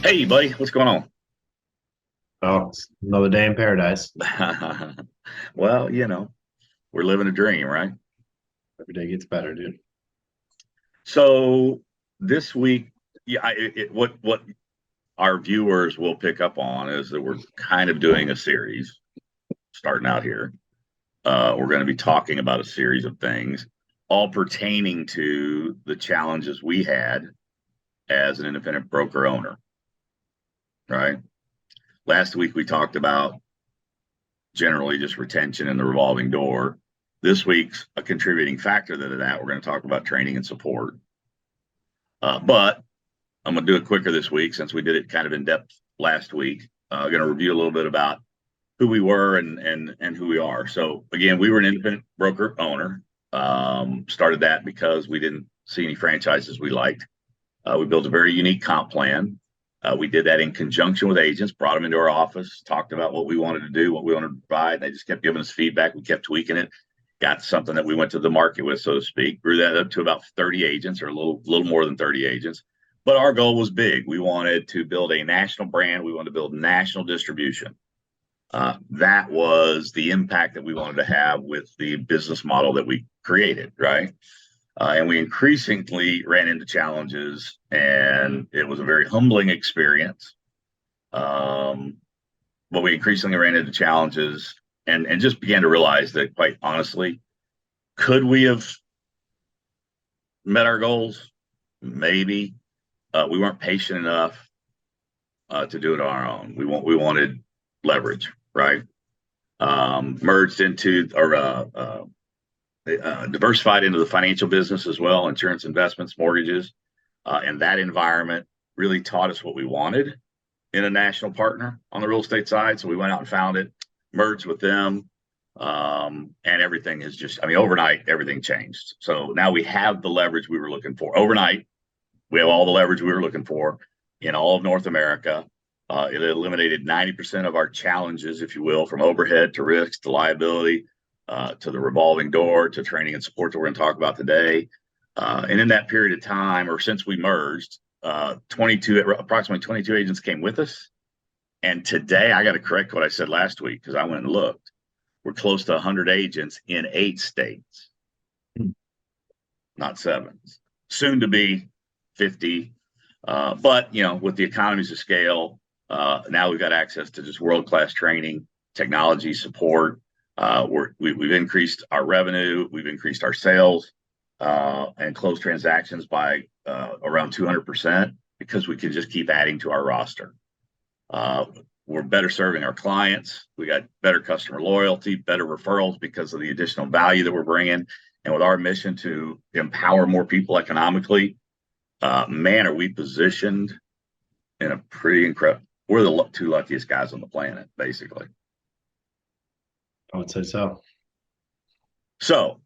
Hey, buddy, what's going Oh, it's another day in paradise. on? Well, we're living a dream, right? Every day gets better, dude. So this week, yeah, what our viewers will pick up on is that we're kind of doing a series starting out here. We're going to be talking about a series of things, all pertaining to the challenges we had as an independent broker owner, right? Last week we talked about generally just retention and the revolving door. This week's a contributing factor to that. We're going to talk about training and support. But I'm going to do it quicker this week since we did it kind of in depth last week. I'm going to review a little bit about who we were and who we are. So again, we were an independent broker owner. Started that because we didn't see any franchises we liked. We built a very unique comp plan. We did that in conjunction with agents, brought them into our office, talked about what we wanted to do, what we wanted to provide. They just kept giving us feedback. We kept tweaking it, got something that we went to the market with, so to speak, grew that up to about 30 agents or a little more than 30 agents. But our goal was big. We wanted to build a national brand. We wanted to build national distribution. That was the impact that we wanted to have with the business model that we created, right? And we increasingly ran into challenges, and it was a very humbling experience. Um, but we increasingly ran into challenges and just began to realize that, quite honestly, could we have met our goals? Maybe. We weren't patient enough to do it on our own. We wanted leverage, right? Merged into or diversified into the financial business as well, insurance, investments, mortgages. And that environment really taught us what we wanted in a national partner on the real estate side. So we went out and found it, merged with them. And everything is just, I mean, overnight, everything changed. So now we have the leverage we were looking for. Overnight, we have all the leverage we were looking for in all of North America. It eliminated 90% of our challenges, if you will, from overhead to risk to liability to the revolving door to training and support that we're going to talk about today. And in that period of time, or since we merged, 22, approximately 22 agents came with us. And today, I got to correct what I said last week because I went and looked. We're close to 100 agents in 8 states, not seven. Soon to be 50. But, with the economies of scale, now we've got access to just world-class training, technology support. We've increased our revenue. We've increased our sales and closed transactions by around 200% because we can just keep adding to our roster. We're better serving our clients. We got better customer loyalty, better referrals because of the additional value that we're bringing. And with our mission to empower more people economically, man, are we positioned in a pretty incredible. We're the two luckiest guys on the planet, basically. I would say so. So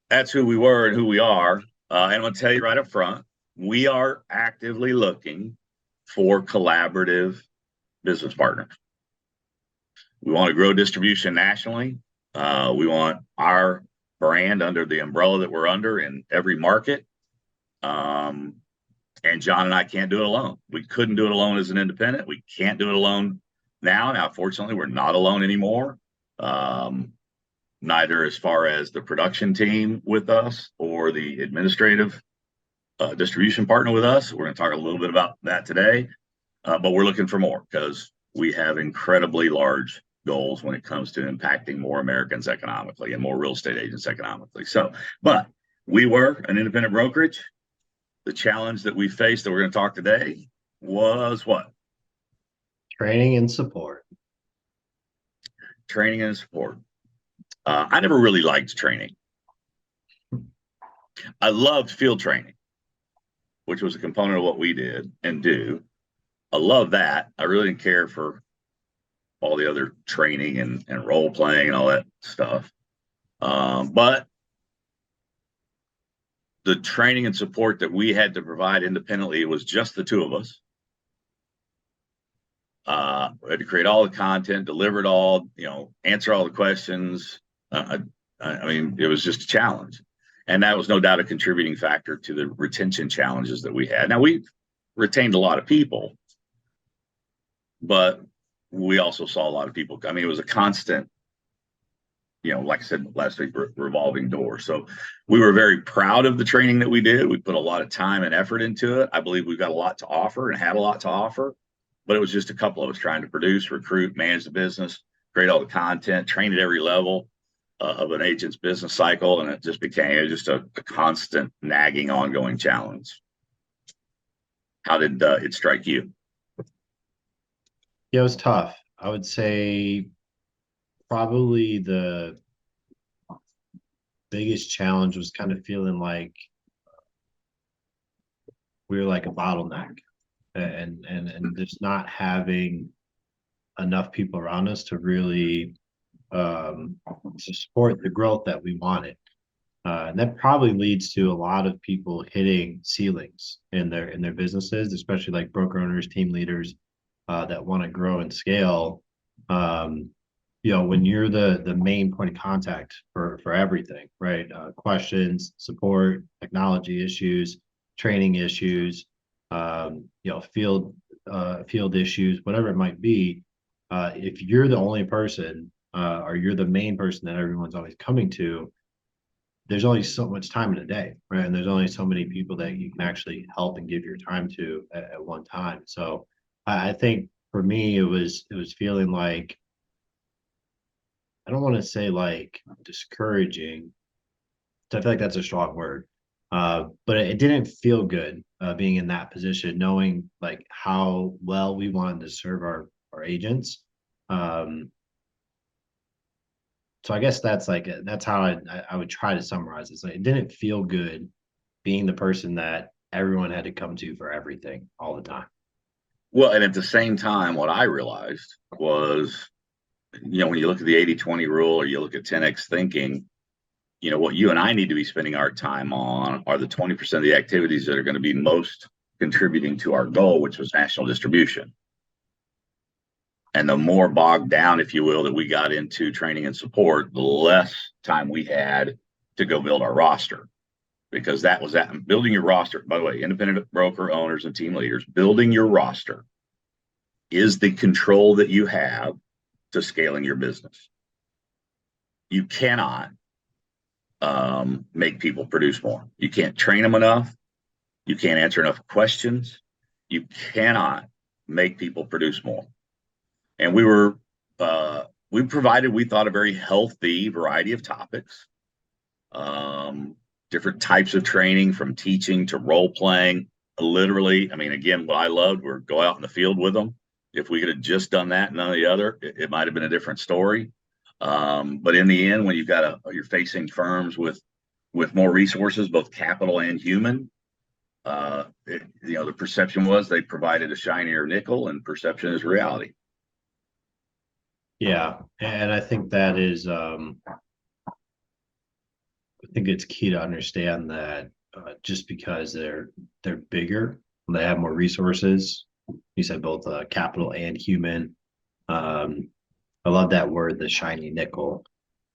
that's who we were and who we are. And I'm going to tell you right up front, we are actively looking for collaborative business partners. We want to grow distribution nationally. We want our brand under the umbrella that we're under in every market. And John and I can't do it alone. We couldn't do it alone as an independent. We can't do it alone now. Now, fortunately, we're not alone anymore. Neither as far as the production team with us or the administrative distribution partner with us. We're going to talk a little bit about that today, but we're looking for more because we have incredibly large goals when it comes to impacting more Americans economically and more real estate agents economically. So, but we were an independent brokerage. The challenge that we faced that we're going to talk today was what? Training and support. Training and support. I never really liked training. I loved field training, which was a component of what we did and do. I love that. I really didn't care for all the other training and role playing and all that stuff. But the training and support that we had to provide independently, it was just the two of us. We had to create all the content, deliver it all, answer all the questions. I mean, it was just a challenge. And that was no doubt a contributing factor to the retention challenges that we had. Now, we retained a lot of people, but we also saw a lot of people. I mean, it was a constant, like I said last week, revolving door. So we were very proud of the training that we did. We put a lot of time and effort into it. I believe we've got a lot to offer and had a lot to offer, but it was just a couple of us trying to produce, recruit, manage the business, create all the content, train at every level of an agent's business cycle. And it just became just a constant nagging, ongoing challenge. How did it strike you? Yeah, it was tough. I would say probably the biggest challenge was kind of feeling like we were like a bottleneck and just not having enough people around us to really to support the growth that we wanted. And that probably leads to a lot of people hitting ceilings in their businesses, especially like broker owners, team leaders that want to grow and scale. Um, when you're the main point of contact for everything, right? Questions, support, technology issues, training issues, field issues, whatever it might be. If you're the only person or you're the main person that everyone's always coming to, there's only so much time in a day, right? And there's only so many people that you can actually help and give your time to at one time. So I think for me, it was feeling like I don't want to say like discouraging. I feel like that's a strong word, but it didn't feel good being in that position, knowing like how well we wanted to serve our agents. Um, so I guess that's how I would try to summarize this. Like, it didn't feel good being the person that everyone had to come to for everything all the time. Well, and at the same time, what I realized was, when you look at the 80-20 rule or you look at 10x thinking, what you and I need to be spending our time on are the 20% of the activities that are going to be most contributing to our goal, which was national distribution. And the more bogged down, if you will, that we got into training and support, the less time we had to go build our roster. Because that was that building your roster. By the way, independent broker owners and team leaders, building your roster is the control that you have to scaling your business. You cannot make people produce more. You can't train them enough. You can't answer enough questions. You cannot make people produce more. And we provided, we thought, a very healthy variety of topics, different types of training from teaching to role playing. Literally, I mean, again, what I loved were go out in the field with them. If we could have just done that and none of the other, it might have been a different story. But in the end, when you're facing firms with more resources, both capital and human, the perception was they provided a shinier nickel, and perception is reality. Yeah, and I think that is I think it's key to understand that just because they're bigger, they have more resources. You said both capital and human. Um, I love that word, the shiny nickel.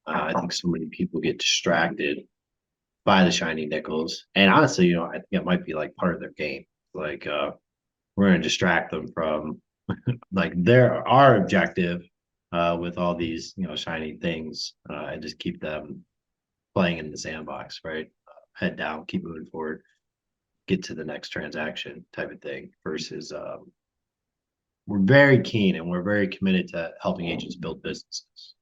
I think so many people get distracted by the shiny nickels, and honestly, I think it might be like part of their game. Like we're going to distract them from like our objective with all these shiny things and just keep them playing in the sandbox, right? Head down, keep moving forward, get to the next transaction type of thing. Versus, we're very keen and we're very committed to helping agents build businesses.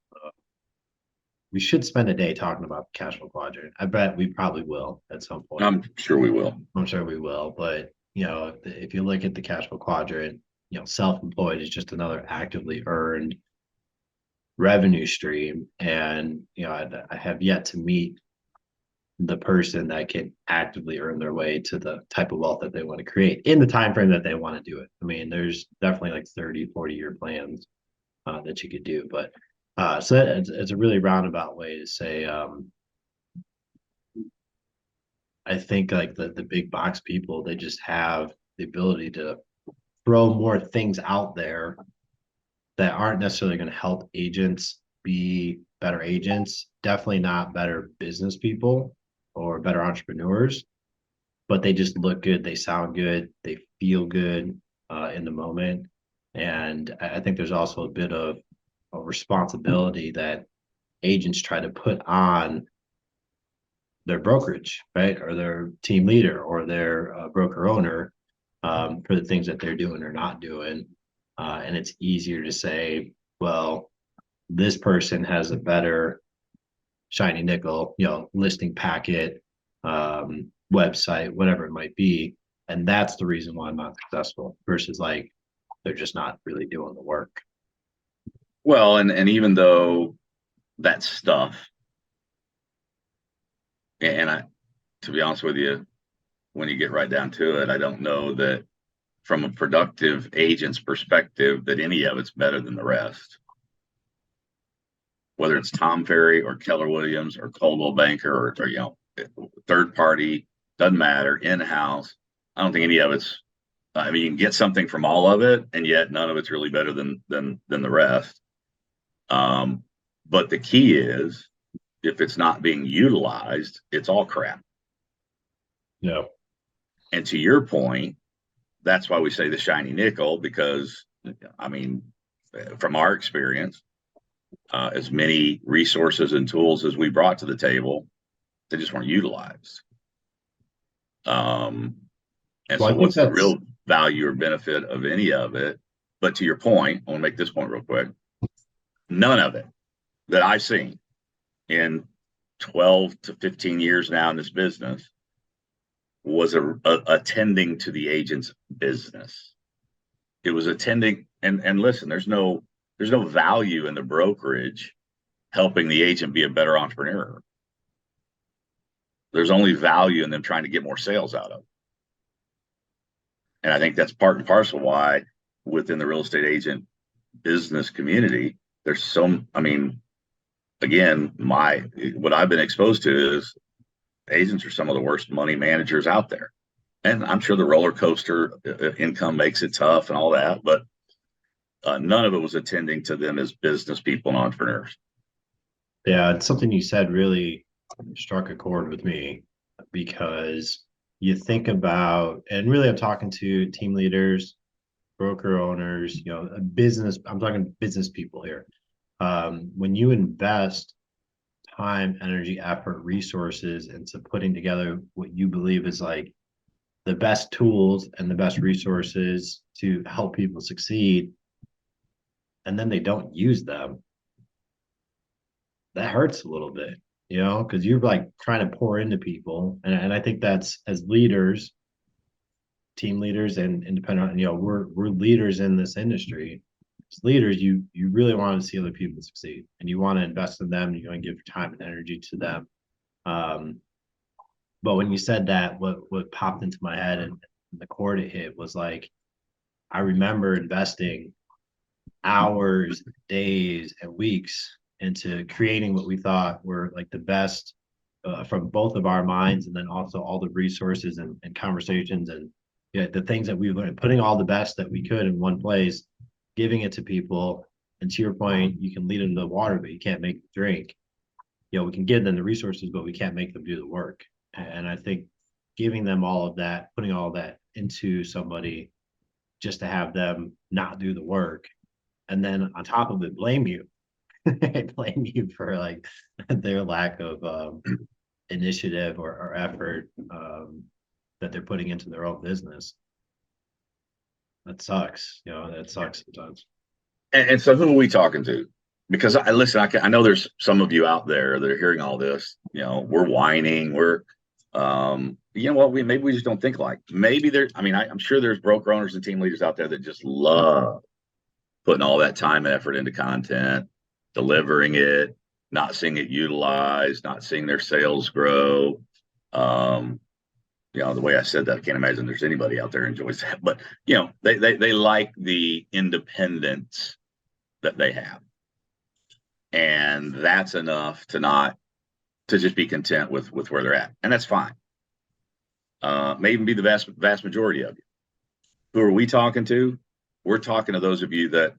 We should spend a day talking about the cash flow quadrant. I bet we probably will at some point. I'm sure we will. I'm sure we will. But if you look at the cash flow quadrant, self-employed is just another actively earned revenue stream, and I have yet to meet the person that can actively earn their way to the type of wealth that they want to create in the time frame that they want to do it. I mean, there's definitely like 30-40 year plans that you could do, but so it's a really roundabout way to say I think like the big box people, they just have the ability to throw more things out there that aren't necessarily going to help agents be better agents, definitely not better business people or better entrepreneurs, but they just look good, they sound good, they feel good in the moment. And I think there's also a bit of a responsibility that agents try to put on their brokerage, right, or their team leader or their broker owner, for the things that they're doing or not doing. And it's easier to say, well, this person has a better shiny nickel, listing packet, website, whatever it might be. And that's the reason why I'm not successful versus like they're just not really doing the work. Well, and even though that stuff, and I, to be honest with you, when you get right down to it, I don't know that from a productive agent's perspective that any of it's better than the rest. Whether it's Tom Ferry or Keller Williams or Coldwell Banker or third party, doesn't matter, in house. I don't think any of it's. I mean, you can get something from all of it, and yet none of it's really better than the rest. But the key is, if it's not being utilized, it's all crap. No. And to your point, that's why we say the shiny nickel, because I mean, from our experience, as many resources and tools as we brought to the table, they just weren't utilized. And Well, so I think what's the that's real value or benefit of any of it? But to your point, I want to make this point real quick. None of it that I've seen in 12 to 15 years now in this business was attending to the agent's business. It was attending, and listen, there's no value in the brokerage helping the agent be a better entrepreneur. There's only value in them trying to get more sales out of it. And I think that's part and parcel why within the real estate agent business community, there's I mean, again, what I've been exposed to is agents are some of the worst money managers out there. And I'm sure the roller coaster income makes it tough and all that, but none of it was attending to them as business people and entrepreneurs. Yeah, it's something you said really struck a chord with me because you think about, and really I'm talking to team leaders, broker owners, business, I'm talking business people here. When you invest time, energy, effort, resources into putting together what you believe is like the best tools and the best resources to help people succeed, and then they don't use them, that hurts a little bit, because you're like trying to pour into people. And I think that's as leaders, team leaders and independent, we're leaders in this industry. As leaders, you really want to see other people succeed and you want to invest in them, and you want to give time and energy to them. But when you said that, what popped into my head and the chord it hit was like, I remember investing hours, days, and weeks into creating what we thought were like the best, from both of our minds, and then also all the resources and conversations and the things that we learned, putting all the best that we could in one place, giving it to people. And to your point, you can lead them to the water, but you can't make them drink. We can give them the resources, but we can't make them do the work. And I think giving them all of that, putting all of that into somebody just to have them not do the work, and then on top of it, blame you, blame you for like their lack of initiative or effort, that they're putting into their own business. That sucks. That sucks sometimes. And so who are we talking to? Because I know there's some of you out there that are hearing all this. We're whining. Maybe we just don't think like. Maybe I'm sure there's broker owners and team leaders out there that just love putting all that time and effort into content, delivering it, not seeing it utilized, not seeing their sales grow. The way I said that, I can't imagine there's anybody out there who enjoys that. But they like the independence that they have, and that's enough to just be content with where they're at, and that's fine. May even be the vast majority of you. Who are we talking to? We're talking to those of you that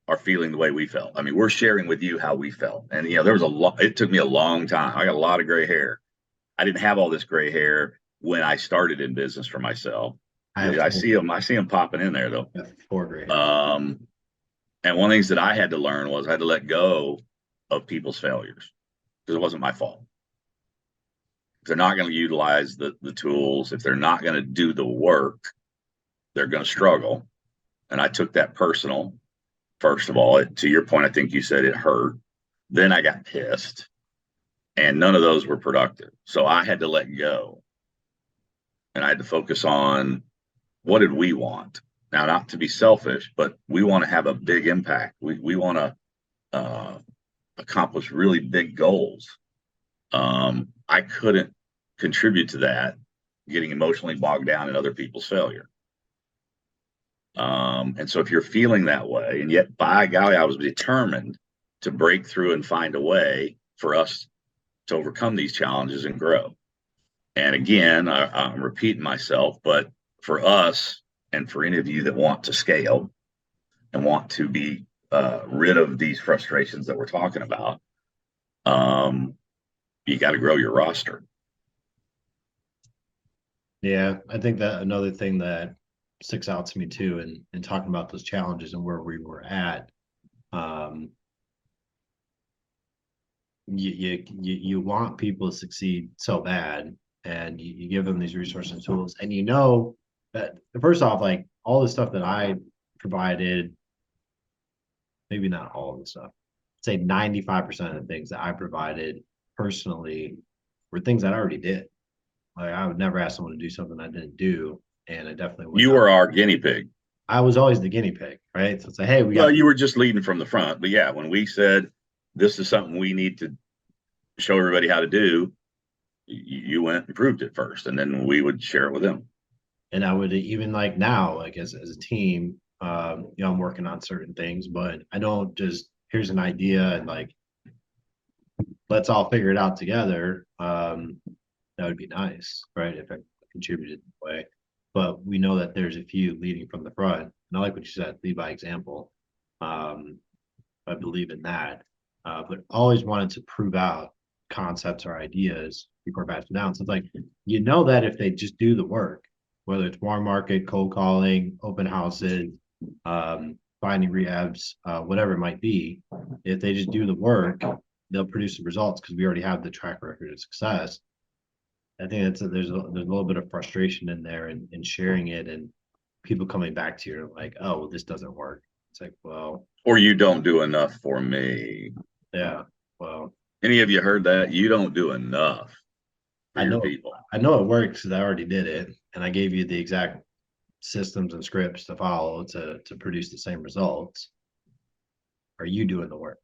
are feeling the way we felt. I mean, we're sharing with you how we felt, and there was it took me a long time. I got a lot of gray hair. I didn't have all this gray hair when I started in business for myself. I have I see them. I see them popping in there though. four gray hairs. Um, and one of the things that I had to learn was I had to let go of people's failures because it wasn't my fault. If they're not going to utilize the tools, if they're not going to do the work, they're going to struggle. And I took that personal. First of all, to your point, I think you said it hurt. Then I got pissed, and none of those were productive. So I had to let go, and I had to focus on what did we want. Now, not to be selfish, but we want to have a big impact. We want to accomplish really big goals. I couldn't contribute to that, getting emotionally bogged down in other people's failure. And so if you're feeling that way, and yet by golly, I was determined to break through and find a way for us to overcome these challenges and grow. And again, I'm repeating myself, but for us and for any of you that want to scale and want to be rid of these frustrations that we're talking about, you got to grow your roster. Yeah, I think that another thing that sticks out to me too, and talking about those challenges and where we were at, you want people to succeed so bad, and you give them these resources and tools, and you know that first off, like all the stuff that I provided, maybe not all of the stuff, say 95% of the things that I provided personally were things that I already did. Like I would never ask someone to do something I didn't do, and I definitely would You not. were our guinea pig. I was always the guinea pig, right? So it's like, hey, we Well, got you were just leading from the front. But yeah, when we said this is something we need to show everybody how to do, you went and proved it first, and then we would share it with them. and I would even like now, like as a team, I'm working on certain things, but I don't just here's an idea and like let's all figure it out together. That would be nice, right? If I contributed that way. But we know that there's a few leading from the front. And I like what you said, lead by example. Um, I believe in that. But always wanted to prove out concepts or ideas before passing down. So it's like, that if they just do the work, whether it's warm market, cold calling, open houses, finding rehabs, whatever it might be, if they just do the work, they'll produce the results because we already have the track record of success. I think there's a little bit of frustration in there in sharing it and people coming back to you like, oh, well, this doesn't work. It's like, well, Or you don't do enough for me. yeah, well, Any of you heard that? You don't do enough for I your know people. I know it works because I already did it, and I gave you the exact systems and scripts to follow to produce the same results. Are you doing the work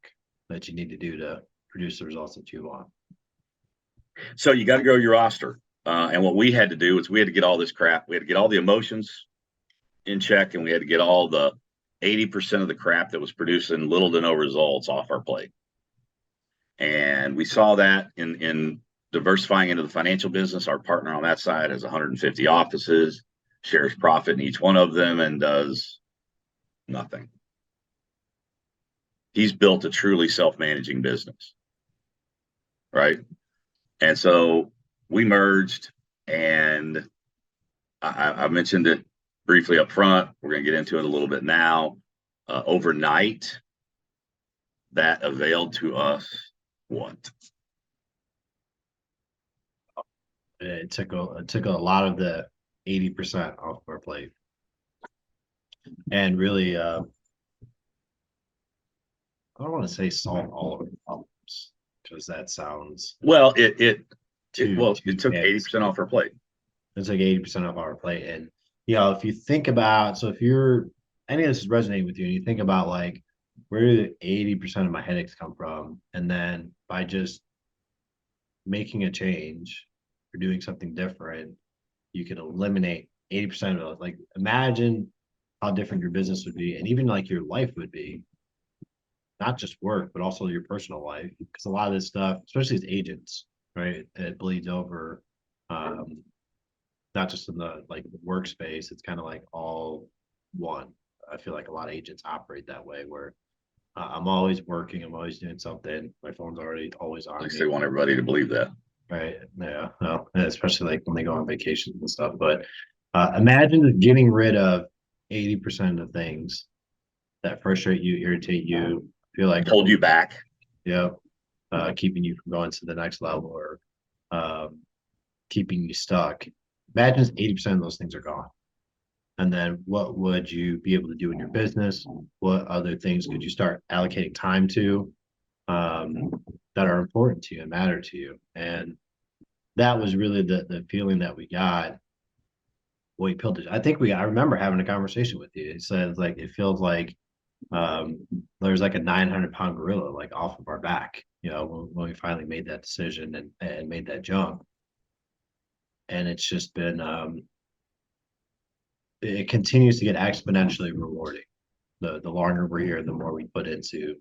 that you need to do to produce the results that you want? So you got to grow your roster. And what we had to do is we had to get all this crap. We had to get all the emotions in check, and we had to get all the 80% of the crap that was producing little to no results off our plate. And we saw that in diversifying into the financial business. Our partner on that side has 150 offices, shares profit in each one of them, and does nothing. He's built a truly self-managing business, right? And so we merged, and I mentioned it briefly up front. We're going to get into it a little bit now. Overnight, that availed to us what? It took a lot of the 80% off our plate, and really, I don't want to say solve all of our problems because that sounds Well, it too it took 80% off our plate. It's like 80% of our plate. And if you think about, so if you're any of this is resonating with you and you think about like where do 80% of my headaches come from? And then by just making a change or doing something different, you can eliminate 80% of those. Like imagine how different your business would be and even like your life would be, not just work, but also your personal life. Because a lot of this stuff, especially as agents, right, it bleeds over. Not just in the like the workspace, it's kind of like all one. I feel like a lot of agents operate that way where I'm always working, I'm always doing something, my phone's already always At on least me, they want everybody to believe that. right? Yeah, no, especially like when they go on vacations and stuff. But Imagine just getting rid of 80% of the things that frustrate you, irritate you, feel like Hold you back. yep, keeping you from going to the next level or um, keeping you stuck. Imagine 80% of those things are gone. And then what would you be able to do in your business? What other things could you start allocating time to um, that are important to you and matter to you? And that was really the feeling that we got when we built it. I remember having a conversation with you. It says like it feels like um, there's like a 900-pound gorilla like off of our back, when we finally made that decision and made that jump. And it's just been it continues to get exponentially rewarding. The longer we're here, the more we put into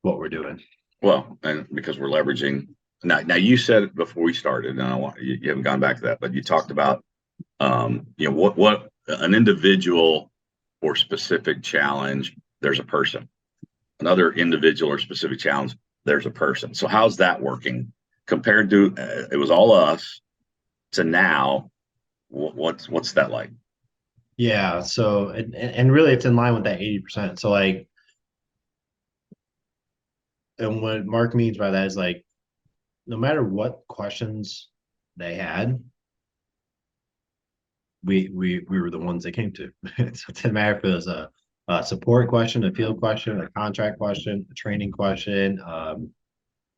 what we're doing. Well, and because we're leveraging now you said it before we started, and I want you haven't gone back to that, but you talked about what an individual or specific challenge, there's a person. Another individual or specific challenge, there's a person. So how's that working compared to it was all us to now? What's that like? Yeah. So and really, it's in line with that 80%. So like, and what Mark means by that is like, no matter what questions they had, we were the ones they came to. So it didn't matter if it was a support question, a field question, a contract question, a training question,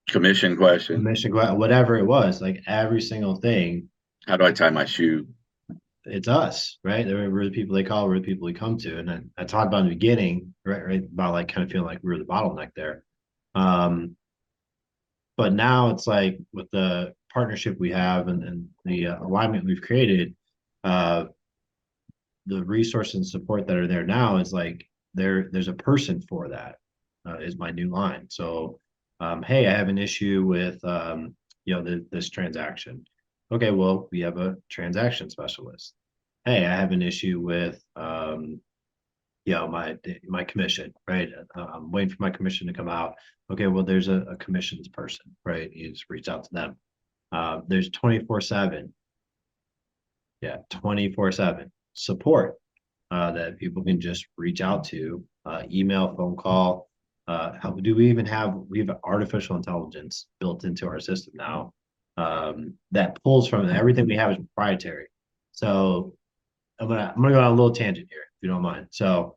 Commission question. mission question, whatever it was. Like every single thing, How do I tie my shoe? it's us, right? We're the people they call, we're the people we come to. And I talked about in the beginning, right, about like kind of feeling like we were the bottleneck there. Um, but now it's like with the partnership we have and the alignment we've created, uh, the resources and support that are there now is like there's a person for that, is my new line. So, hey, I have an issue with this transaction. Okay, well, we have a transaction specialist. Hey, I have an issue with my commission, right? I'm waiting for my commission to come out. Okay, well, there's a commissions person, right? You just reach out to them. There's 24/7, yeah, 24/7 support that people can just reach out to, email, phone call. We have artificial intelligence built into our system now, that pulls from everything we have is proprietary. So I'm gonna go on a little tangent here, if you don't mind. So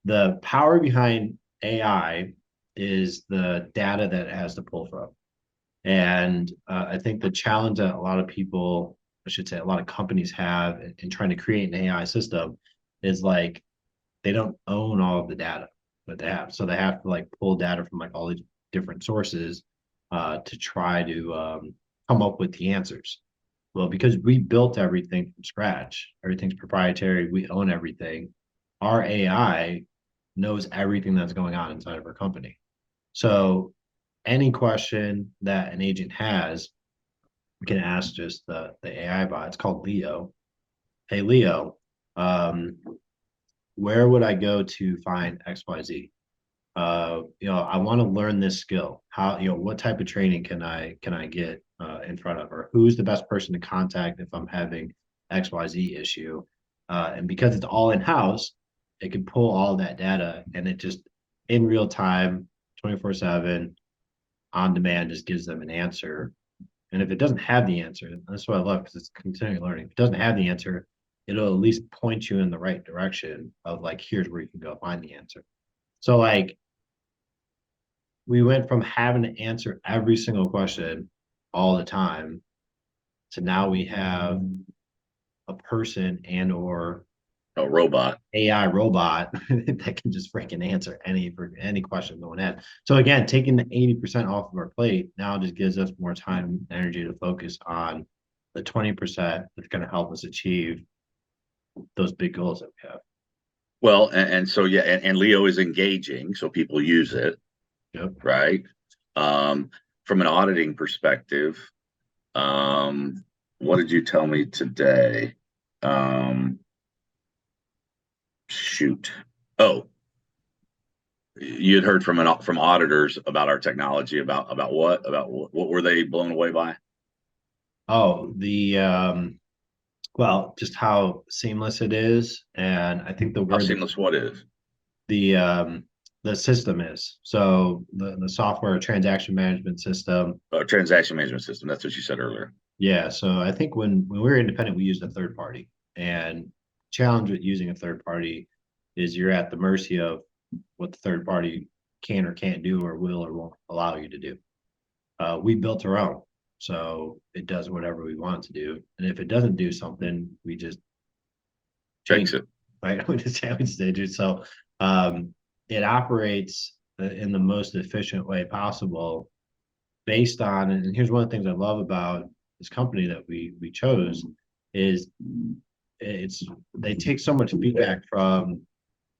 the power behind AI is the data that it has to pull from. And I think the challenge that a lot of people, I should say, a lot of companies have in trying to create an AI system is like they don't own all of the data that they have. So they have to like pull data from like all these different sources to try to come up with the answers. Well, because we built everything from scratch, everything's proprietary, we own everything. Our AI knows everything that's going on inside of our company. So any question that an agent has, we can ask just the AI bot. It's called Leo. Hey Leo, um, where would I go to find XYZ? I want to learn this skill. How, what type of training can I get in front of, or who's the best person to contact if I'm having XYZ issue? And because it's all in house, it can pull all that data and it just in real time, 24/7, on demand, just gives them an answer. And if it doesn't have the answer, that's what I love because it's continuing learning. If it doesn't have the answer, it'll at least point you in the right direction of like, here's where you can go find the answer. So like we went from having to answer every single question all the time to now we have a person and or A robot. AI robot that can just freaking answer any question going in. So again, taking the 80% off of our plate now just gives us more time and energy to focus on the 20% that's going to help us achieve those big goals that we have. Well, and so yeah, and Leo is engaging, so people use it, Yep. right? Um, from an auditing perspective, um, what did you tell me today? Um, shoot. Oh, you had heard from auditors about our technology, about what were they blown away by? Oh, Well, just how seamless it is, and I think the How word that seamless what is? the um, the system is. So the software transaction management system. Transaction management system. That's what you said earlier. Yeah. So I think when we were independent, we used a third party, and challenge with using a third party is you're at the mercy of what the third party can or can't do or will or won't allow you to do. We built our own, so it does whatever we want to do, and if it doesn't do something, we just Fix change, it. right? We just have to do. So um, it operates in the most efficient way possible based on, and here's one of the things I love about this company that we chose is it's they take so much feedback from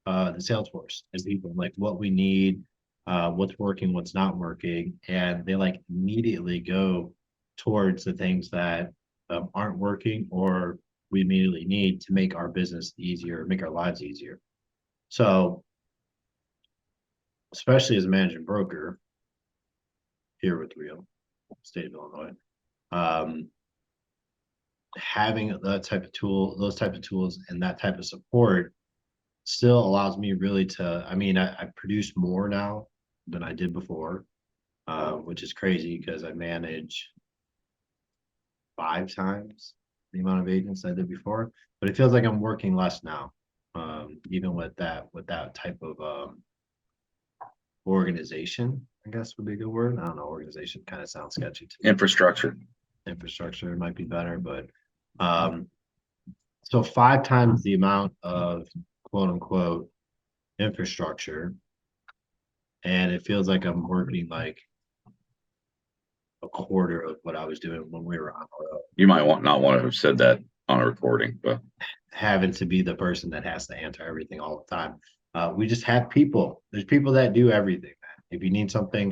the sales force and people like what we need, what's working, what's not working, and they like immediately go towards the things that aren't working or we immediately need to make our business easier, make our lives easier. So, especially as a managing broker here with Rio, state of Illinois, um, having that type of tool, those type of tools, and that type of support still allows me really to. I mean, I produce more now than I did before, which is crazy because I manage 5 times the amount of agents I did before. But it feels like I'm working less now, even with that type of organization. I guess would be a good word. I don't know. Organization kind of sounds sketchy to me. Infrastructure. Infrastructure might be better, but um, so 5 times the amount of quote unquote infrastructure, and it feels like I'm working like a quarter of what I was doing when we were on the road, You might not want to have said that on a recording, but having to be the person that has to answer everything all the time. We just have people. There's people that do everything, man. If you need something,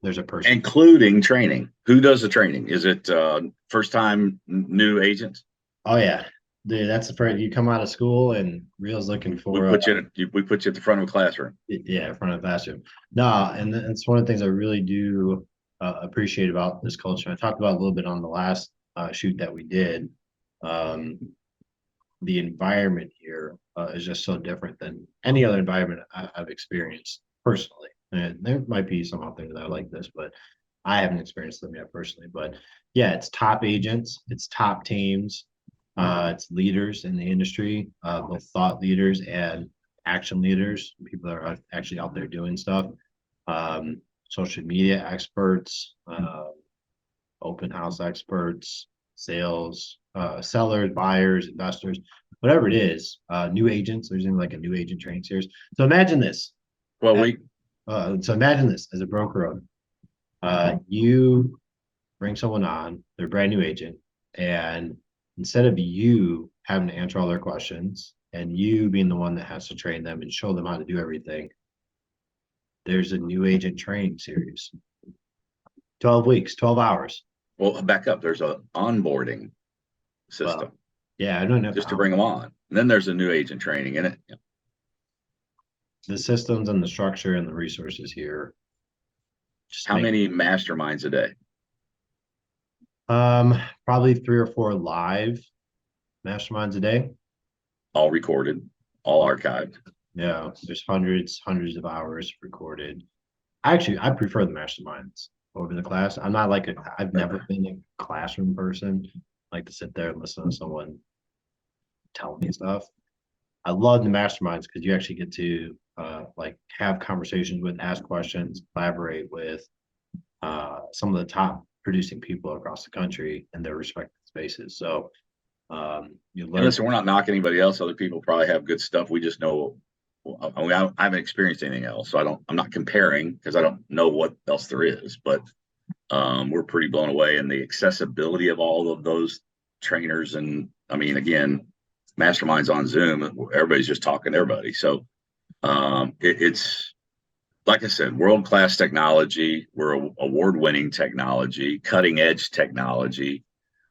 there's a person. including training. Who does the training? Is it first time new agents? Oh yeah, dude, that's the first. You come out of school and Real's looking We for put you at the front of a classroom. yeah, in front of the classroom. No, and it's one of the things I really do appreciate about this culture. I talked about a little bit on the last shoot that we did. Um, the environment here is just so different than any other environment I've experienced personally. And there might be some out there that are like this, but I haven't experienced them yet personally. But yeah, it's top agents, it's top teams, it's leaders in the industry, both thought leaders and action leaders, people that are actually out there doing stuff, social media experts, open house experts, sales, sellers, buyers, investors, whatever it is, new agents. There's even like a new agent training series. So imagine this. Well, we So imagine this as a broker owner. You bring someone on, they're a brand new agent, and instead of you having to answer all their questions and you being the one that has to train them and show them how to do everything, there's a new agent training series. 12 weeks, 12 hours. well back up. There's a onboarding Well, system yeah, I don't know just to bring them on. And then there's a new agent training in it. the systems and the structure and the resources here just How make many masterminds a day? probably 3 or 4 live masterminds a day. All recorded, all archived. Yeah, there's hundreds of hours recorded. Actually, I prefer the masterminds over the class. I'm not like I've never been a classroom person, like to sit there and listen to someone tell me stuff. I love the masterminds because you actually get to like have conversations with, ask questions, collaborate with some of the top producing people across the country in their respective spaces. So you And learn. listen, we're not knocking anybody else. Other people probably have good stuff. We just know. I haven't experienced anything else, so I don't. I'm not comparing because I don't know what else there is. But we're pretty blown away, and the accessibility of all of those trainers. And I mean, again, masterminds on Zoom. Everybody's just talking to everybody. So it's like I said, world class technology. We're award winning technology, cutting edge technology,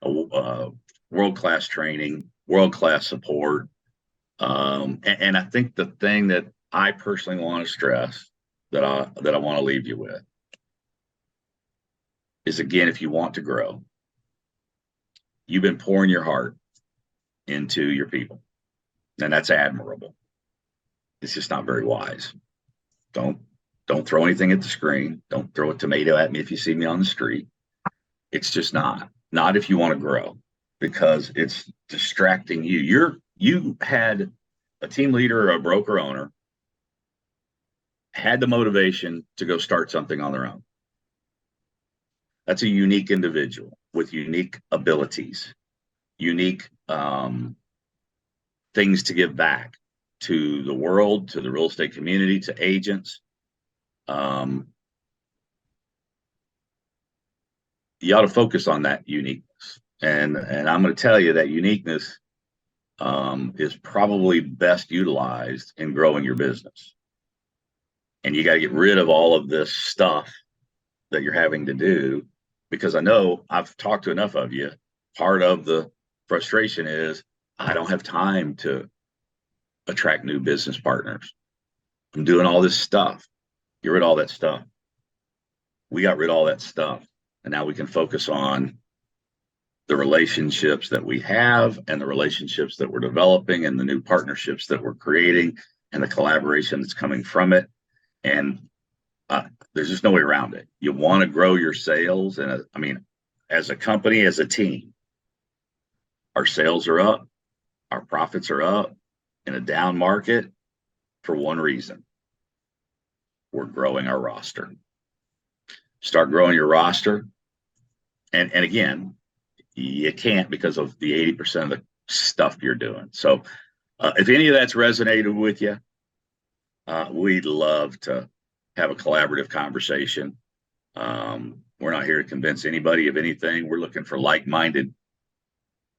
world class training, world class support. And I think the thing that I personally want to stress that I want to leave you with is again, if you want to grow, you've been pouring your heart into your people. And that's admirable. It's just not very wise. Don't don't throw anything at the screen. Don't throw a tomato at me if you see me on the street. It's just not if you want to grow, because it's distracting you. You had a team leader or a broker owner had the motivation to go start something on their own. That's a unique individual with unique abilities, unique things to give back to the world, to the real estate community, to agents. You ought to focus on that uniqueness. And I'm going to tell you that uniqueness is probably best utilized in growing your business. And you got to get rid of all of this stuff that you're having to do, because I know I've talked to enough of you. Part of the frustration is I don't have time to attract new business partners. I'm doing all this stuff. Get rid of all that stuff. We got rid of all that stuff. And now we can focus on the relationships that we have and the relationships that we're developing and the new partnerships that we're creating and the collaboration that's coming from it. And there's just no way around it. You want to grow your sales. And I mean, as a company, as a team, our sales are up, our profits are up in a down market for one reason. We're growing our roster. Start growing your roster. And again, you can't because of the 80% of the stuff you're doing. So if any of that's resonated with you, we'd love to have a collaborative conversation. We're not here to convince anybody of anything. We're looking for like-minded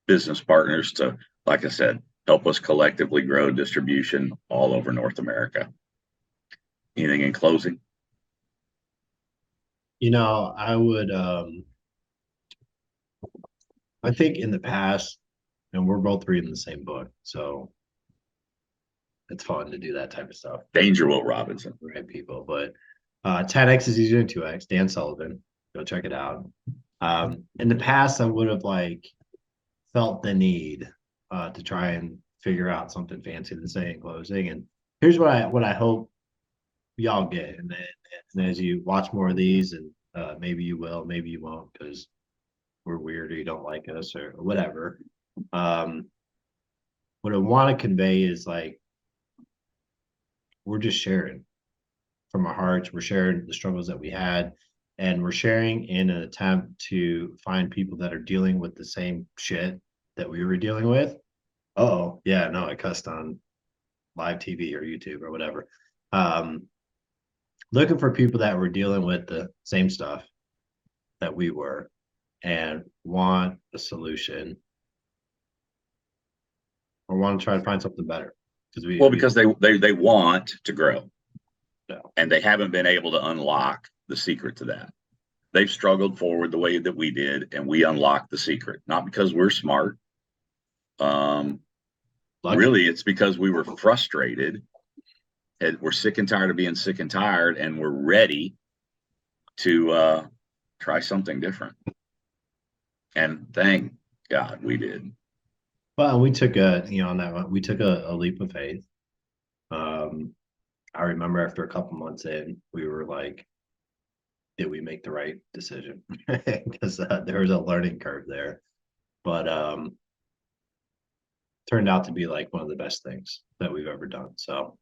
business partners to, like I said, help us collectively grow distribution all over North America. Anything in closing? I would, I think in the past, and we're both reading the same book, so it's fun to do that type of stuff. Danger Will Robinson. Right, people. But 10X is easier than 2X. Dan Sullivan. Go check it out. In the past, I would have felt the need to try and figure out something fancy to say in closing. And here's what I hope y'all get. And as you watch more of these, and maybe you will, maybe you won't, because we're weird or you don't like us or whatever. What I want to convey is we're just sharing from our hearts. We're sharing the struggles that we had, and we're sharing in an attempt to find people that are dealing with the same shit that we were dealing with. Oh, yeah, no, I cussed on live TV or YouTube or whatever. Looking for people that were dealing with the same stuff that we were and want a solution or want to try to find something better. Because they want to grow. Yeah. And they haven't been able to unlock the secret to that. They've struggled forward the way that we did, and we unlocked the secret. Not because we're smart. Really, it's because we were frustrated. And we're sick and tired of being sick and tired, and we're ready to try something different. And thank God we did. Well, we took on that one, we took a leap of faith. I remember after a couple months in, we were like, did we make the right decision? Because there was a learning curve there. But turned out to be one of the best things that we've ever done. So